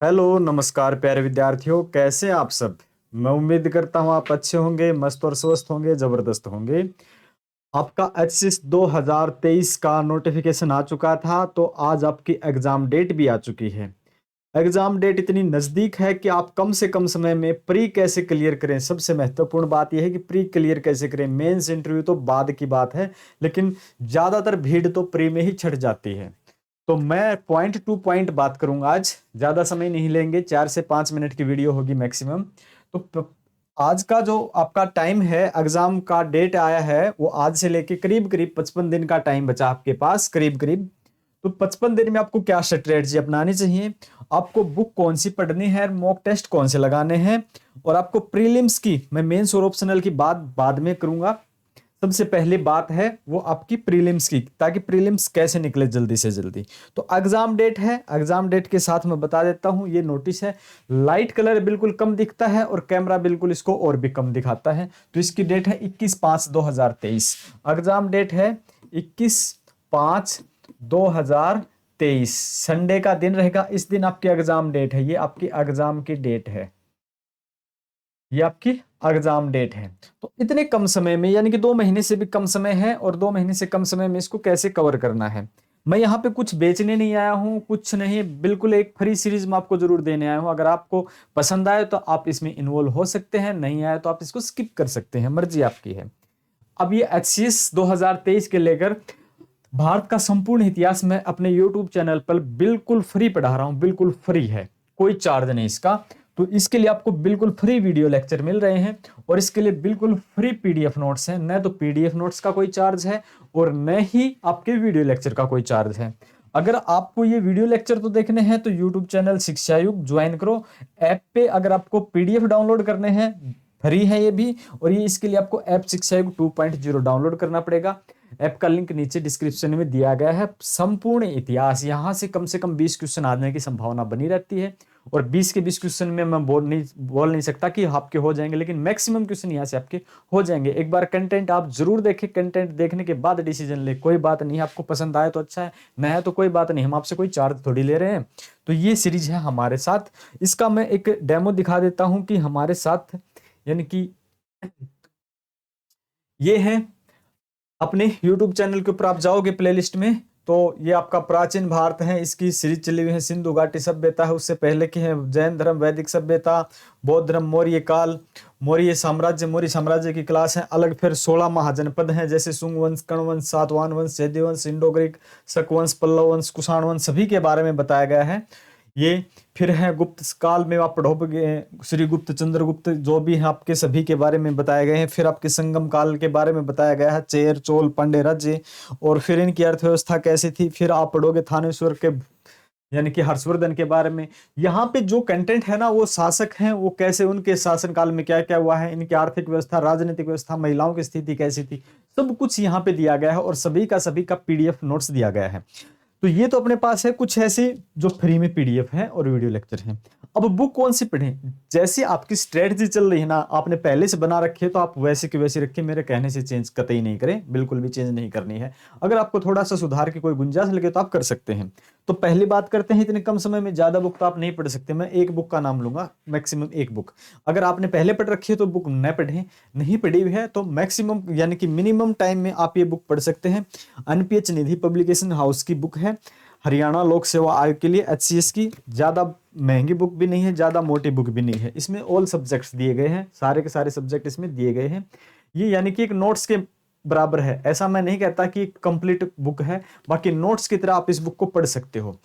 Hello नमस्कार प्यारे विद्यार्थियों, कैसे आप सब। मैं उम्मीद करता हूं आप अच्छे होंगे, मस्त और स्वस्थ होंगे, जबरदस्त होंगे। आपका एचएससी 2023 का नोटिफिकेशन आ चुका था, तो आज आपकी एग्जाम डेट भी आ चुकी है। एग्जाम डेट इतनी नजदीक है कि आप कम से कम समय में प्री कैसे क्लियर करें। सबसे महत्वपूर्ण बात यह है कि प्री क्लियर कैसे करें। मेंस इंटरव्यू तो बाद की बात है, लेकिन ज्यादातर भीड़ तो प्री में ही छट जाती है। तो मैं पॉइंट टू पॉइंट बात करूंगा आज, ज्यादा समय नहीं लेंगे, 4 से 5 मिनट की वीडियो होगी मैक्सिमम। तो आज का जो आपका टाइम है, एग्जाम का डेट आया है, वो आज से लेके करीब करीब 55 दिन का टाइम बचा आपके पास, करीब करीब। तो 55 दिन में आपको क्या स्ट्रेटजी अपनानी चाहिए, आपको बुक कौन सी पढ़नी है, मॉक टेस्ट कौन से लगाने हैं, और आपको प्रीलिम्स की, मैं मेंस और ऑप्शनल की बात बाद में करूंगा। सबसे पहली बात है वो आपकी प्रीलिम्स की, ताकि प्रीलिम्स कैसे निकले जल्दी से जल्दी। तो एग्जाम डेट है, एग्जाम डेट के साथ मैं बता देता हूं, ये नोटिस है। लाइट कलर बिल्कुल कम दिखता है और कैमरा बिल्कुल इसको और भी कम दिखाता है। तो इसकी डेट है 21/5/2023। एग्जाम डेट है 21/5/2023, संडे का दिन रहेगा। इस दिन आपकी एग्जाम डेट है, ये आपकी एग्जाम की डेट है, ये आपकी एग्जाम डेट है। तो इतने कम समय में, यानी कि 2 महीने से भी कम समय है, और 2 महीने से कम समय में इसको कैसे कवर करना है। मैं यहाँ पे कुछ बेचने नहीं आया हूँ, कुछ नहीं, बिल्कुल एक फ्री सीरीज में आपको जरूर देने आया हूँ। अगर आपको पसंद आए तो आप इसमें इन्वॉल्व हो सकते हैं, नहीं आए तो आप इसको स्किप कर सकते हैं, मर्जी आपकी है। अब ये एचसीएस 2023 के लेकर भारत का संपूर्ण इतिहास में अपने यूट्यूब चैनल पर बिल्कुल फ्री पढ़ा रहा हूं, बिल्कुल फ्री है, कोई चार्ज नहीं इसका। तो इसके लिए आपको बिल्कुल फ्री वीडियो लेक्चर मिल रहे हैं, और इसके लिए बिल्कुल फ्री पीडीएफ नोट्स हैं। न तो पीडीएफ नोट्स का कोई चार्ज है, और न ही आपके वीडियो लेक्चर का कोई चार्ज है। अगर आपको ये वीडियो लेक्चर तो देखने हैं तो यूट्यूब चैनल शिक्षा युग ज्वाइन करो। ऐप पे अगर आपको पीडीएफ डाउनलोड करने हैं, फ्री है ये भी। और ये इसके लिए आपको ऐप शिक्षा युग 2.0 डाउनलोड करना पड़ेगा। ऐप का लिंक नीचे डिस्क्रिप्शन में दिया गया है। संपूर्ण इतिहास, यहां से कम 20 क्वेश्चन आने की संभावना बनी रहती है, और 20 के 20 क्वेश्चन में मैं बोल नहीं सकता कि आपके हो जाएंगे, लेकिन मैक्सिमम क्वेश्चन यहां से आपके हो जाएंगे। एक बार कंटेंट आप जरूर देखें, कंटेंट देखने के बाद डिसीजन ले। कोई बात नहीं, आपको पसंद आए तो अच्छा है, न है तो कोई बात नहीं, हम आपसे कोई चार्ज थोड़ी ले रहे हैं। तो ये सीरीज है हमारे साथ। इसका मैं एक डेमो दिखा देता हूं कि हमारे साथ, यानी कि ये है अपने YouTube चैनल के ऊपर आप जाओगे प्लेलिस्ट में, तो ये आपका प्राचीन भारत है, इसकी सीरीज चली हुई है। सिंधु घाटी सभ्यता है, उससे पहले की है जैन धर्म, वैदिक सभ्यता, बौद्ध धर्म, मौर्य काल, मौर्य साम्राज्य की क्लास है अलग। फिर 16 महाजनपद हैं, जैसे सुंग वंश, कर्ण वंश, सातवाहन वंश, सैद्य वंश, इंडो ग्रीक, शक वंश, पल्लव वंश, कुषाण वंश, सभी के बारे में बताया गया है ये। फिर है गुप्त काल में आप पढ़ोगे, श्री गुप्त, चंद्रगुप्त, जो भी है आपके सभी के बारे में बताए गए हैं। फिर आपके संगम काल के बारे में बताया गया है, चेर, चोल, पांड्य राज्य, और फिर इनकी अर्थव्यवस्था कैसी थी। फिर आप पढ़ोगे थानेश्वर के, यानी कि हर्षवर्धन के बारे में। यहाँ पे जो कंटेंट है ना, वो शासक हैं, वो कैसे, उनके शासन काल में क्या क्या हुआ है, इनकी आर्थिक व्यवस्था, राजनीतिक व्यवस्था, महिलाओं की स्थिति कैसी थी, सब कुछ यहाँ पे दिया गया है, और सभी का पीडीएफ नोट्स दिया गया है। तो ये तो अपने पास है कुछ ऐसे जो फ्री में पीडीएफ है और वीडियो लेक्चर है। अब बुक कौन सी पढ़ें, जैसे आपकी स्ट्रेटजी चल रही है ना, आपने पहले से बना रखी है, तो आप वैसे की वैसे रखिए, मेरे कहने से चेंज कतई नहीं करें, बिल्कुल भी चेंज नहीं करनी है। अगर आपको थोड़ा सा सुधार की कोई गुंजाइश लगे तो आप कर सकते हैं। तो पहली बात करते हैं, इतने कम समय में ज्यादा बुक तो आप नहीं पढ़ सकते। मैं एक बुक का नाम लूंगा, मैक्सिमम एक बुक। अगर आपने पहले पढ़ रखी है तो बुक न पढ़ें, नहीं पढ़ी हुई है तो मैक्सिमम यानी कि मिनिमम टाइम में आप ये बुक पढ़ सकते हैं। एनपीएच निधि पब्लिकेशन हाउस की बुक है, हरियाणा लोक सेवा आयोग के लिए, एचसीएस की। ज्यादा महंगी बुक भी नहीं है, ज्यादा मोटी बुक भी नहीं है। इसमें ऑल सब्जेक्ट्स दिए गए हैं, सारे के सारे सब्जेक्ट इसमें दिए गए हैं। ये यानी कि एक नोट्स के बराबर है। ऐसा मैं नहीं कहता कि कंप्लीट बुक है, बाकी नोट्स की तरह आप इस बुक को पढ़ सकते हो।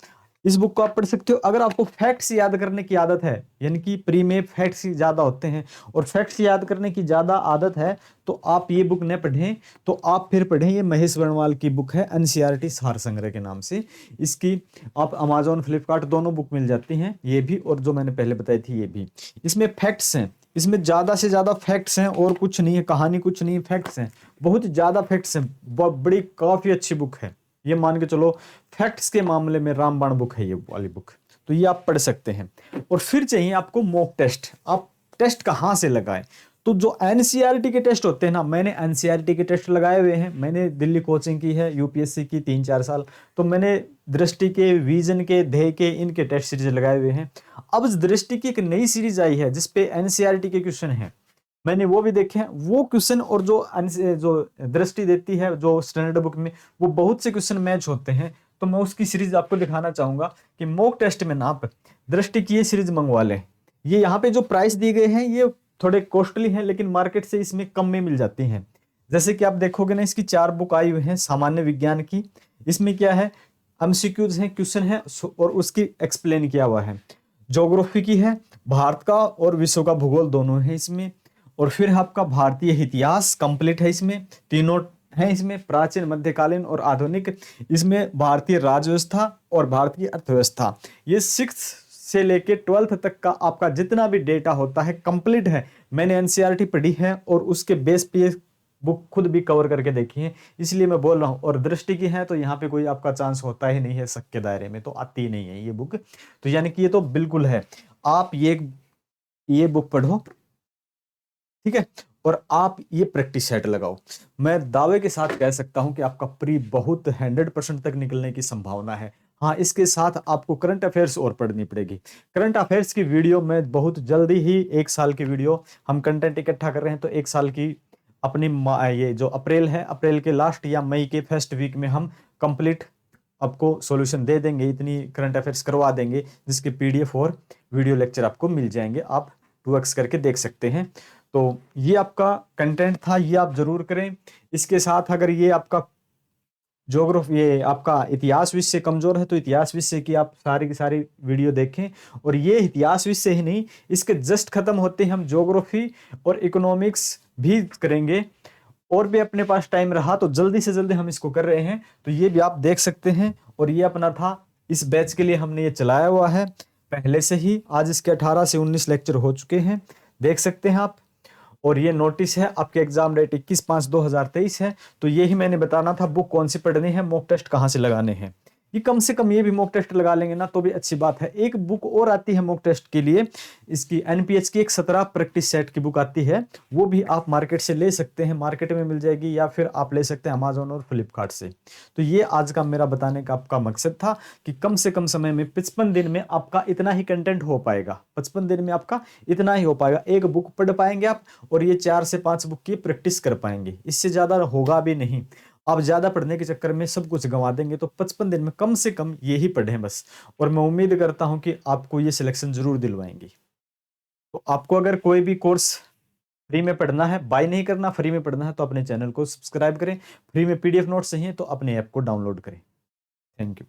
इस बुक को आप पढ़ सकते हो। अगर आपको फैक्ट्स याद करने की आदत है, यानी कि प्री में फैक्ट्स ज्यादा होते हैं और फैक्ट्स याद करने की ज्यादा आदत है, तो आप ये बुक न पढ़ें, तो आप फिर पढ़ें ये महेश वर्णवाल की बुक है, एनसीईआरटी सार संग्रह के नाम से। इसकी आप अमेजोन, फ्लिपकार्ट दोनों बुक मिल जाती हैं, ये भी और जो मैंने पहले बताई थी ये भी। इसमें फैक्ट्स हैं, इसमें ज्यादा से ज्यादा फैक्ट्स हैं, और कुछ नहीं है, कहानी कुछ नहीं है, फैक्ट्स हैं, बहुत ज्यादा फैक्ट्स हैं। बड़ी काफी अच्छी बुक है, ये मान के चलो फैक्ट्स के मामले में रामबाण बुक है ये वाली बुक। तो ये आप पढ़ सकते हैं। और फिर चाहिए आपको मॉक टेस्ट। आप टेस्ट कहाँ से लगाएं, तो जो एनसीईआरटी के टेस्ट होते हैं ना, मैंने एनसीईआरटी के टेस्ट लगाए हुए हैं। मैंने दिल्ली कोचिंग की है, यूपीएससी की 3-4 साल, तो मैंने दृष्टि के, विजन के, ध्येय के, इनके टेस्ट सीरीज लगाए हुए हैं। अब दृष्टि की एक नई सीरीज आई है जिसपे एनसीईआरटी के क्वेश्चन हैं, मैंने वो भी देखे हैं। वो क्वेश्चन और जो दृष्टि देती है जो स्टैंडर्ड बुक में, वो बहुत से क्वेश्चन मैच होते हैं। तो मैं उसकी सीरीज आपको दिखाना चाहूंगा कि मॉक टेस्ट में ना आप दृष्टि की ये सीरीज मंगवा लें। ये यहाँ पे जो प्राइस दिए गए हैं ये थोड़े कॉस्टली हैं, लेकिन मार्केट से इसमें कम में मिल जाती हैं। जैसे कि आप देखोगे ना, इसकी 4 बुक आई हुई हैं सामान्य विज्ञान की। इसमें क्या है, एमसीक्यूज हैं, क्वेश्चन है और उसकी एक्सप्लेन किया हुआ है। ज्योग्राफी की है, भारत का और विश्व का भूगोल दोनों है इसमें। और फिर आपका भारतीय इतिहास कंप्लीट है इसमें, तीनों है इसमें, प्राचीन, मध्यकालीन और आधुनिक। इसमें भारतीय राज्य व्यवस्था और भारतीय अर्थव्यवस्था, ये 6th से लेके 12th तक का आपका जितना भी डेटा होता है कंप्लीट है। मैंने एनसीईआरटी पढ़ी है और उसके बेस पे बुक खुद भी कवर करके देखी है, इसलिए मैं बोल रहा हूँ। और दृष्टि की है तो यहाँ पे कोई आपका चांस होता ही नहीं है, शक के दायरे में तो आती ही नहीं है ये बुक। तो यानी कि ये तो बिल्कुल है, आप ये बुक पढ़ो, ठीक है, और आप ये प्रैक्टिस सेट लगाओ। मैं दावे के साथ कह सकता हूं कि आपका प्री बहुत 100% तक निकलने की संभावना है। हाँ, इसके साथ आपको करंट अफेयर्स और पढ़नी पड़ेगी। करंट अफेयर्स की वीडियो में बहुत जल्दी ही 1 साल की वीडियो हम कंटेंट इकट्ठा कर रहे हैं, तो 1 साल की अपनी ये जो अप्रैल है, अप्रैल के लास्ट या मई के फर्स्ट वीक में हम कंप्लीट आपको सॉल्यूशन दे देंगे, इतनी करंट अफेयर्स करवा देंगे जिसके पीडीएफ और वीडियो लेक्चर आपको मिल जाएंगे, आप 2x करके देख सकते हैं। तो ये आपका कंटेंट था, ये आप जरूर करें। इसके साथ अगर ये आपका ज्योग्राफी, ये आपका इतिहास विषय कमजोर है तो इतिहास विषय की आप सारी की सारी वीडियो देखें। और ये इतिहास विषय ही नहीं, इसके जस्ट खत्म होते हम ज्योग्राफी और इकोनॉमिक्स भी करेंगे। और भी अपने पास टाइम रहा तो जल्दी से जल्दी हम इसको कर रहे हैं, तो ये भी आप देख सकते हैं। और ये अपना था, इस बैच के लिए हमने ये चलाया हुआ है पहले से ही। आज इसके 18 से 19 लेक्चर हो चुके हैं, देख सकते हैं आप। और ये नोटिस है, आपके एग्जाम डेट 21/5/2023 है। तो यही मैंने बताना था, बुक कौन सी पढ़नी है, मॉक टेस्ट कहाँ से लगाने हैं। ये कम से कम ये भी मॉक टेस्ट लगा लेंगे ना तो भी अच्छी बात है। एक बुक और आती है मॉक टेस्ट के लिए, इसकी एनपीएच की एक 17 प्रैक्टिस सेट की बुक आती है, वो भी आप मार्केट से ले सकते हैं, मार्केट में मिल जाएगी, या फिर आप ले सकते हैं अमेजोन और फ्लिपकार्ट से। तो ये आज का मेरा बताने का आपका मकसद था कि कम से कम समय में 55 दिन में आपका इतना ही कंटेंट हो पाएगा, 55 दिन में आपका इतना ही हो पाएगा। एक बुक पढ़ पाएंगे आप और ये 4 से 5 बुक की प्रैक्टिस कर पाएंगे, इससे ज्यादा होगा भी नहीं। आप ज्यादा पढ़ने के चक्कर में सब कुछ गंवा देंगे, तो 55 दिन में कम से कम यही पढ़ें बस। और मैं उम्मीद करता हूं कि आपको ये सिलेक्शन जरूर दिलवाएंगी। तो आपको अगर कोई भी कोर्स फ्री में पढ़ना है, बाय नहीं करना, फ्री में पढ़ना है, तो अपने चैनल को सब्सक्राइब करें। फ्री में पीडीएफ नोट्स चाहिए तो अपने ऐप को डाउनलोड करें। Thank you.